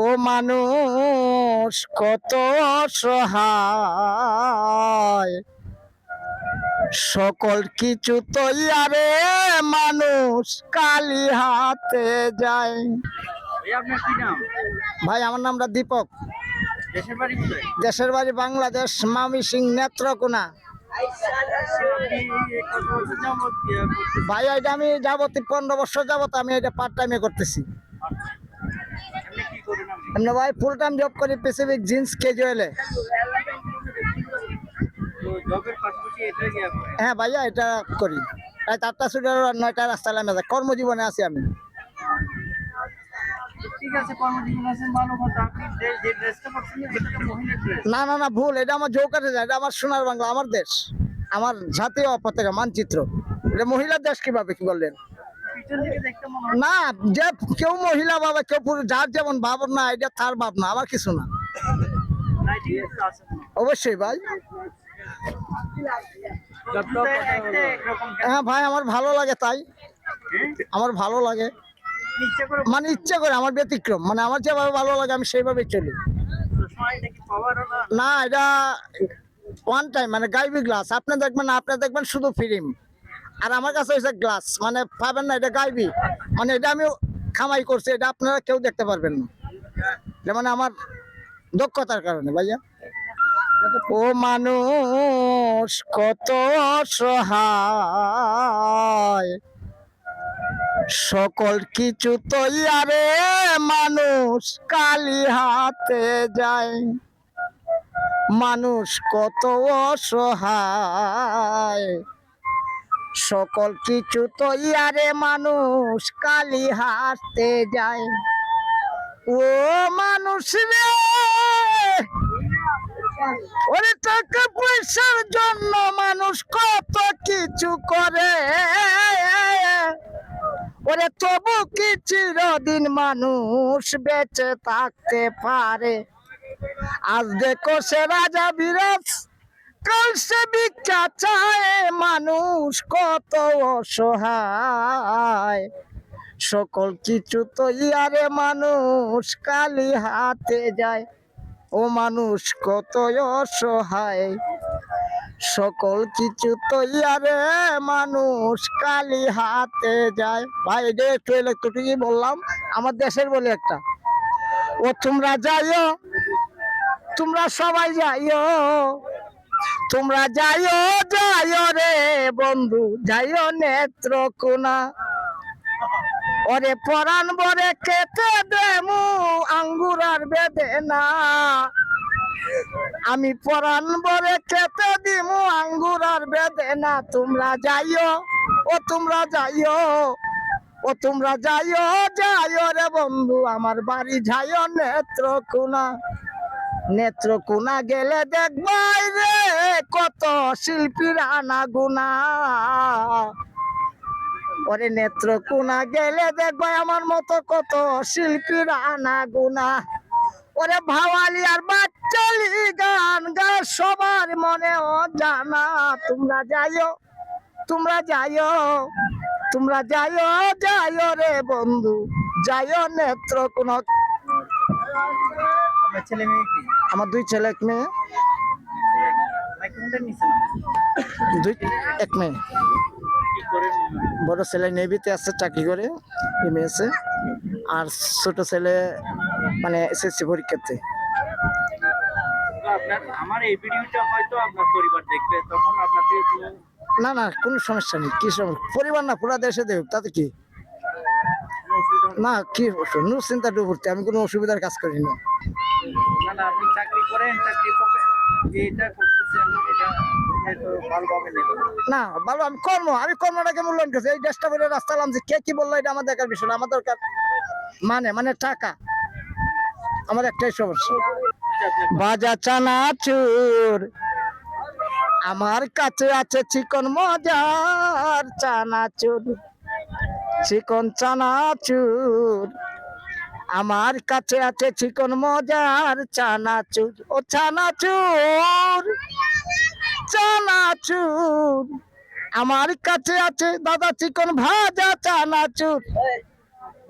ও মানুষ কত অসহায়, সকল কিছু তৈয়ারে মানুষ কালি হাতে যায়। আপনার কি নাম? ভাই আমার নামটা দীপক। দেশের বাড়ি কোথায়? দেশের বাড়ি বাংলাদেশ, ময়মনসিংহ, নেত্রকোনা। আপনি কত বছর যাবত করতেছেন? ভাই এটা আমি যাবত 15 বছর যাবত আমি এটা পার্ট টাইমে করতেছি। আপনি কি করেন? আপনি এমনি ভাই ফুল টাইম জব করি প্যাসিফিক জিন্স ক্যাজুয়ালে। তো জবের পাশাপাশি এটা কি করেন? হ্যাঁ ভাইয়া এটা করি। প্রায় 4টা ছুটার 9টা রাস্তায় নামে যায়। কর্মজীবনে আছি আমি। ঠিক আছে, কর্মজীবন আছেন ভালো কথা। আপনি যে ড্রেসটা পরছেন এটা তো মহিলার ড্রেস। না না না ভুল, এটা আমার জৌকাতে যায়, এটা আমার সোনার বাংলা, আমার দেশ, আমার জাতীয় পতাকা মানচিত্র। এটা মহিলার দেশ কিভাবে কি বললেন? পিছন থেকে দেখতে মনে হয় না, যে কেউ মহিলা বাবা কেউ পুরুষ, যার যেমন ভাবনা এটা তার ভাবনা, আমার কিছু না। নাইটি আছে না। অবশ্যই ভাই। একটা একরকম হ্যাঁ ভাই আমার ভালো লাগে, তাই হ্যাঁ? আমার ভালো লাগে, ইচ্ছা করে মানে ইচ্ছা করে, আমার ব্যতিক্রম, মানে আমার যেভাবে ভালো লাগে আমি সেইভাবেই চলি। সময় এটা কি পাওয়ারও না। না এটা ওয়ান টাইম, মানে গাইবি গ্লাস আপনি দেখবেন না, আপনি দেখবেন শুধু ফিল্ম, আর আমার কাছে হয়েছে গ্লাস, মানে পাবেন না, এটা গাইবি, মানে এটা আমি খামাই করছি, এটা আপনারা কেউ দেখতে পারবেন না, যেমন আমার দক্ষতার কারণে ভাইয়া। ও মানুষ কত অসহায়, সকল কিছু তৈয়ারে মানুষ কালি হাতে যায়। মানুষ কত অসহায়, সকল কিছু তৈয়ারে মানুষ কালি হাতে যায়। ও মানুষ রে, ওরে টাকা পয়সার জন্য মানুষ কত কিছু করে, ওরে তবু কি চিরদিন মানুষ বেঁচে থাকতে পারে? আজ দেখো সে রাজা বিরাজ, কাল সে ভিক্ষা চায়, মানুষ কত অসহায়, সকল কিছু তো ইয়ারে মানুষ কালি হাতে যায়। ও মানুষ কত অসহায়, সকল কিছু তো ইয়ারে মানুষ কালি হাতে যায়। ভাই এটা একটু ইলেকট্রিকই বললাম, আমার দেশের বলে একটা। ও তোমরা যাইও, তোমরা সবাই যাইও, তোমরা যাইও যাইও রে বন্ধু, যাইও নেত্রকোনা। ওরে পরাণ বরে খেতে দেমু আঙ্গুর আর বেদেনা, আমি পরাণ বরে খেতে দিমু আঙ্গুর আর বেদেনা। তোমরা যাইও, ও তোমরা যাইও, ও তোমরা যাইও যাইও রে বন্ধু, আমার বাড়ি যাইও নেত্রকোনা। নেত্রকোনা গেলে দেখবাই রে কত শিল্পীর আনাগুনা, ওরে নেত্রকোনা গেলে দেখবাই আমার মতো কত শিল্পীর আনাগুনা। ওরে ভাওয়ালি আর বাচ্চালি গান গায় সবার মনে জানা। তোমরা যাইও, তোমরা যাইও, তোমরা যাইও যাইও রে বন্ধু, যাইও নেত্রকোনা। আপনার ছেলে মেয়ে কি? আমার 2 ছেলে 1 মেয়ে। ভাই কোনটা নিছেন? 1 মেয়ে। কি করেন? বড় ছেলে নেভিতে আছে, চাকরি করে এমএসএ, আর ছোট ছেলে মানে এসএসসি পরীক্ষাতে। তো আপনার আমার এই ভিডিওটা হয়তো আপনার পরিবার দেখবে, তখন আপনাকে একটু না না কোনো সমস্যা নেই, কি সমস্যা, পরিবার না পুরা দেশে দেব, তাতে কি। অসুবিধা হবে না কি চিন্তা ডুবুরতে, আমি কোনো অসুবিধার কাজ করি না। না। না, আপনি চাকরি করেন, চাকরি যেটা করতেছেন এটা তো ভালোভাবে নেবেন। না ভালো, আমি কর্মটাকে মূল্যায়ন করছি। এই দেশটা করে রাস্তা নামছি, কে কি বললো এটা আমার দেখার বিষয় না, আমার দরকার মানে টাকা, আমার একটাই সমস্যা। বাজা চানাচুর আমার কাছে আছে, চিকন মজার চানাচুর, চিকন চানাচুর আমার কাছে আছে, চিকন মজার চানাচুর। ও চানাচুর, চানাচুর আমার কাছে আছে দাদা, চিকন ভাজা চানাচুর,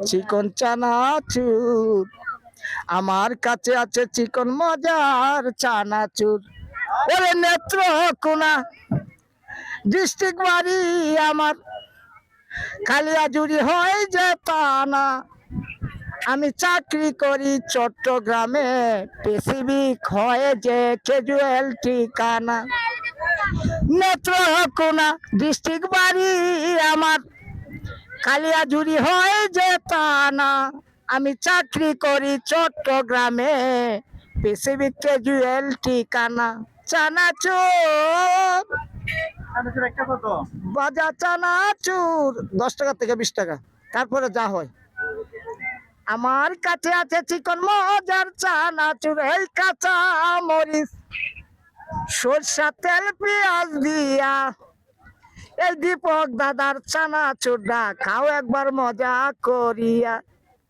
চিকন চানাচুর। আমার কাছে আছে চিকন মজার চানাচুর। ওরে নেত্রকোনা ডিস্ট্রিক্ট বাড়ি আমার, কালিয়াজুড়ি হয় যে তা না। আমি চাকরি করি চট্টগ্রামে, পেসিফিক হয় যে ক্যাজুয়াল ঠিকানা। নেত্রকোনা ডিস্ট্রিক্ট বাড়ি আমার, কালিয়াজুড়ি হয় যে তা না। আমি চাকরি করি চট্টগ্রামে, পেসিফিক ক্যাজুয়াল ঠিকানা। চানাচুর চানাচুর একটা কত? বাজা চানাচুর 10 টাকা থেকে 20 টাকা, তারপরে যা হয়। আমার কাছে আছে চিকন মজার চানাচুর, এই কাঁচা মরিচ সরষা তেল পেঁয়াজ দিয়া। এই দীপক দাদার চানাচুরটা খাও একবার মজা করিয়া।